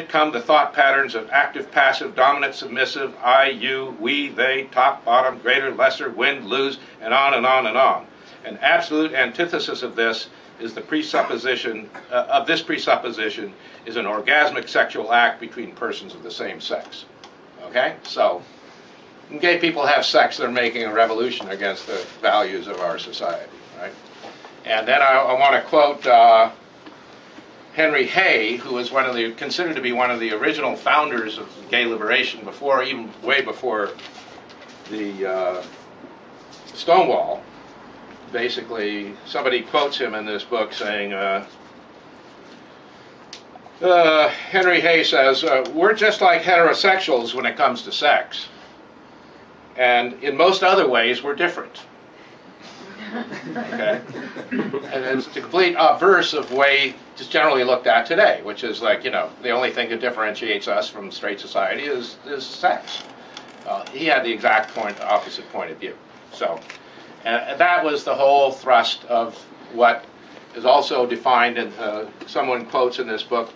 come the thought patterns of active, passive, dominant, submissive, I, you, we, they, top, bottom, greater, lesser, win, lose, and on and on and on. An absolute antithesis of this is the presupposition, presupposition is an orgasmic sexual act between persons of the same sex. Okay? So, when gay people have sex, they're making a revolution against the values of our society, right? And then I want to quote Henry Hay, who was considered to be one of the original founders of gay liberation, way before the Stonewall. Basically, somebody quotes him in this book saying, Henry Hay says, we're just like heterosexuals when it comes to sex. And in most other ways, we're different. Okay? And it's the complete obverse of the way it's generally looked at today, which is like, the only thing that differentiates us from straight society is sex. He had the exact opposite point of view. So, and that was the whole thrust of what is also defined, and someone quotes in this book,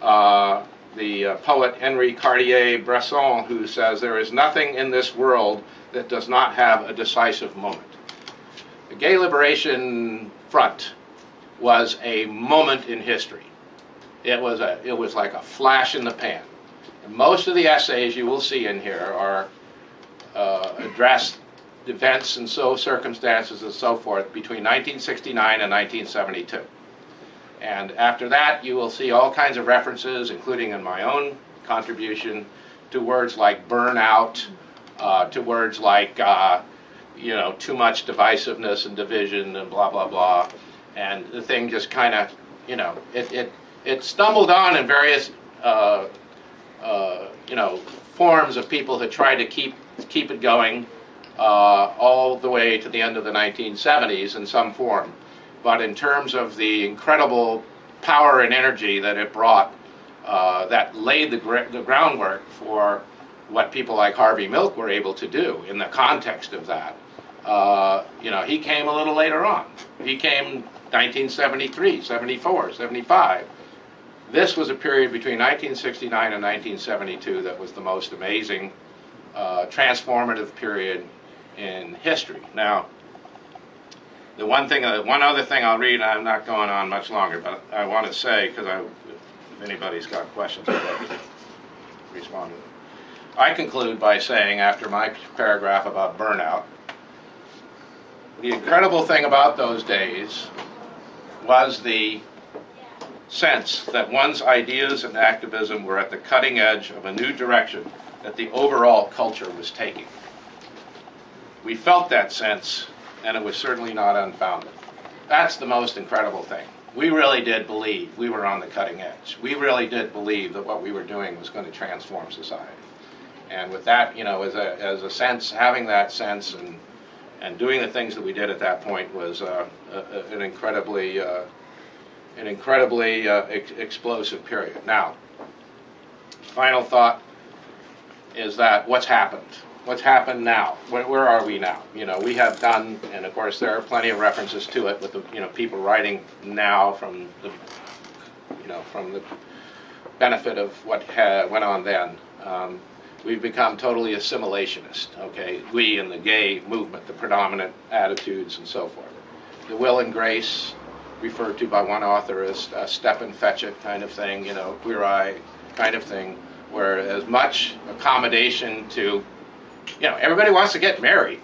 the poet Henri Cartier-Bresson, who says, there is nothing in this world that does not have a decisive moment. The Gay Liberation Front was a moment in history. It was like a flash in the pan. And most of the essays you will see in here are addressed events and circumstances and so forth between 1969 and 1972. And after that, you will see all kinds of references, including in my own contribution, to words like burnout, to words like too much divisiveness and division and blah, blah, blah. And the thing just kind of, it stumbled on in various, forms of people who tried to keep it going all the way to the end of the 1970s in some form. But in terms of the incredible power and energy that it brought, that laid the groundwork for what people like Harvey Milk were able to do in the context of that. He came a little later on. He came 1973, 74, 75. This was a period between 1969 and 1972 that was the most amazing, transformative period in history. Now, the one other thing I'll read, I'm not going on much longer, but I want to say, because if anybody's got questions, I'd like to respond to them. I conclude by saying, after my paragraph about burnout, the incredible thing about those days was the sense that one's ideas and activism were at the cutting edge of a new direction that the overall culture was taking. We felt that sense, and it was certainly not unfounded. That's the most incredible thing. We really did believe we were on the cutting edge. We really did believe that what we were doing was going to transform society. And with that, as a sense, having that sense and doing the things that we did at that point was an incredibly explosive period. Now, final thought is that what's happened? What's happened now? Where are we now? We have done, and of course there are plenty of references to it with the people writing now from the benefit of what went on then. We've become totally assimilationist. Okay, we in the gay movement, the predominant attitudes and so forth. The will and grace, referred to by one author as a step and fetch it kind of thing. Queer eye kind of thing, where as much accommodation to everybody wants to get married.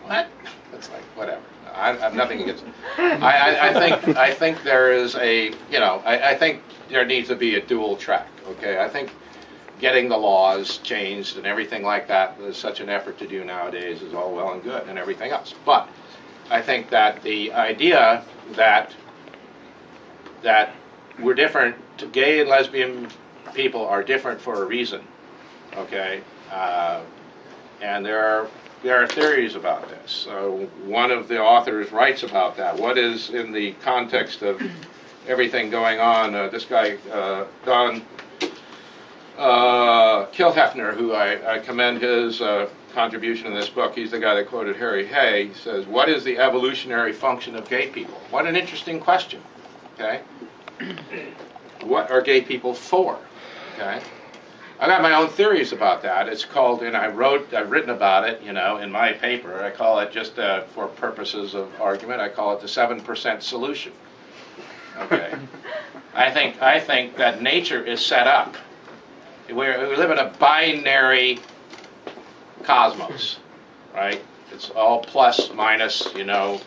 What? It's like, whatever. I have nothing against it. I think there is I think there needs to be a dual track, okay? I think getting the laws changed and everything like that, there's such an effort to do nowadays, is all well and good and everything else. But I think that the idea that we're different, gay and lesbian people are different for a reason, okay? And there are theories about this. So one of the authors writes about that. What is in the context of everything going on? This guy, Don Kilhefner, who I commend his contribution in this book, he's the guy that quoted Harry Hay. He says, what is the evolutionary function of gay people? What an interesting question, okay? what are gay people for? Okay, I got my own theories about that. It's called, and I've written about it, you know, in my paper. I call it, just for purposes of argument, I call it the 7% solution. Okay, I think that nature is set up. We live in a binary cosmos, right? It's all plus, minus, you know,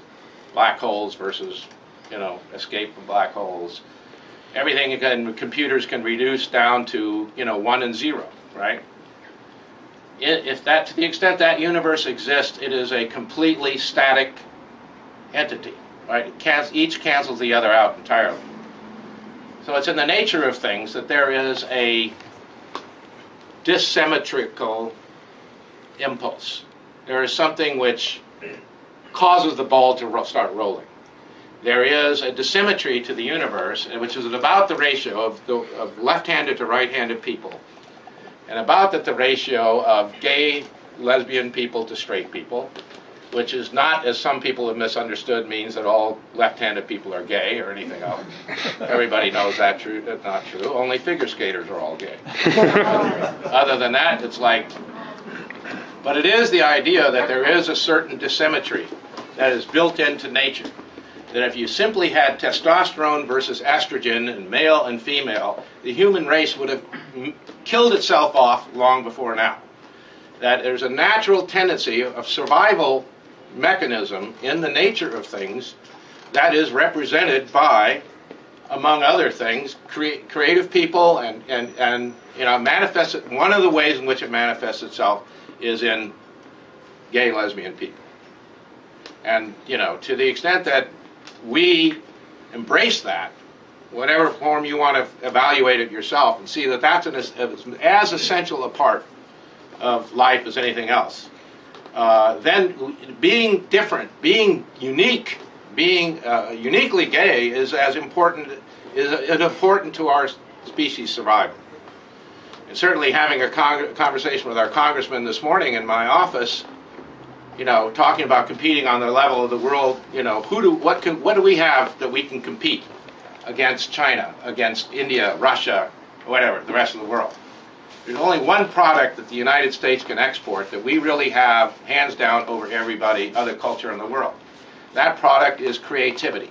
black holes versus, you know, escape from black holes. Everything computers can reduce down to, you know, 1 and 0, right? If that, to the extent that universe exists, it is a completely static entity, right? Each cancels the other out entirely. So it's in the nature of things that there is a dissymmetrical impulse. There is something which causes the ball to start rolling. There is a dissymmetry to the universe, which is about the ratio of left-handed to right-handed people, and about the ratio of gay, lesbian people to straight people, which is not, as some people have misunderstood, means that all left-handed people are gay or anything else. Everybody knows that's not true. Only figure skaters are all gay. Other than that, it's like... But it is the idea that there is a certain dissymmetry that is built into nature. That if you simply had testosterone versus estrogen and male and female, the human race would have killed itself off long before now. That there's a natural tendency of survival mechanism in the nature of things that is represented by, among other things, creative people and you know, one of the ways in which it manifests itself is in gay and lesbian people. And, you know, to the extent that we embrace that, whatever form you want to evaluate it yourself, and see that that's as essential a part of life as anything else, then being different, being unique, being uniquely gay is as important, is important to our species' survival. And certainly having a conversation with our congressman this morning in my office, you know, talking about competing on the level of the world, you know, what do we have that we can compete against China, against India, Russia, whatever, the rest of the world? There's only one product that the United States can export that we really have hands down over everybody, other culture in the world. That product is creativity.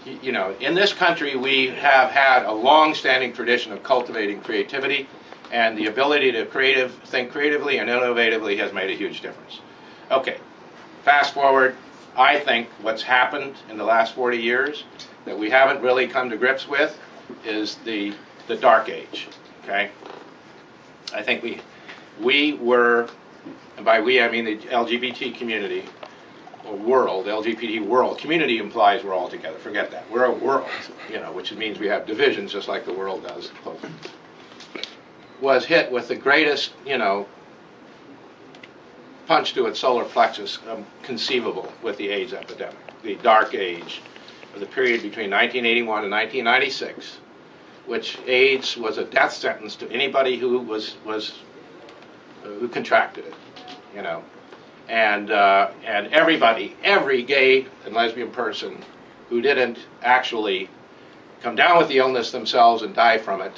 You know, in this country we have had a long-standing tradition of cultivating creativity, and the ability to think creatively and innovatively has made a huge difference. Okay, fast forward, I think what's happened in the last 40 years that we haven't really come to grips with is the dark age, okay? I think we were, and by we I mean the LGBT community, or world, LGBT world. Community implies we're all together, forget that. We're a world, you know, which means we have divisions just like the world does. Was hit with the greatest, you know, punch to its solar plexus conceivable with the AIDS epidemic, the dark age of the period between 1981 and 1996, which AIDS was a death sentence to anybody who who contracted it, you know, and everybody, every gay and lesbian person who didn't actually come down with the illness themselves and die from it,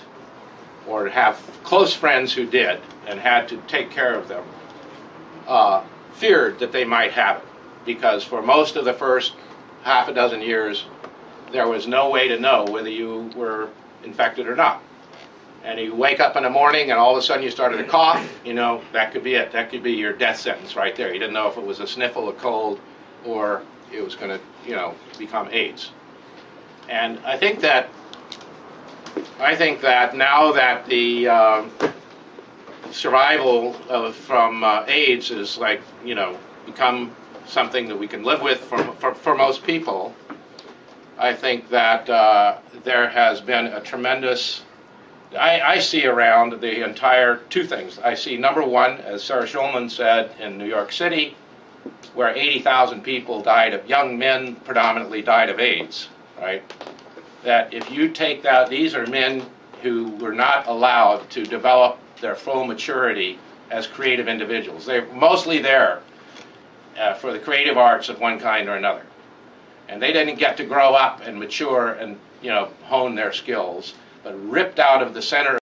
or have close friends who did and had to take care of them, feared that they might have it, because for most of the first half a dozen years there was no way to know whether you were infected or not. And you wake up in the morning and all of a sudden you started to cough, you know, that could be it. That could be your death sentence right there. You didn't know if it was a sniffle, a cold, or it was going to, you know, become AIDS. And I think that now that the survival from AIDS is, like, you know, become something that we can live with for most people, I think that there has been a tremendous, I see around the entire, two things. I see, number one, as Sarah Schulman said, in New York City, where 80,000 people died of, young men predominantly died of AIDS, right? That if you take that, these are men who were not allowed to develop their full maturity as creative individuals. They're mostly there for the creative arts of one kind or another. And they didn't get to grow up and mature and hone their skills, but ripped out of the center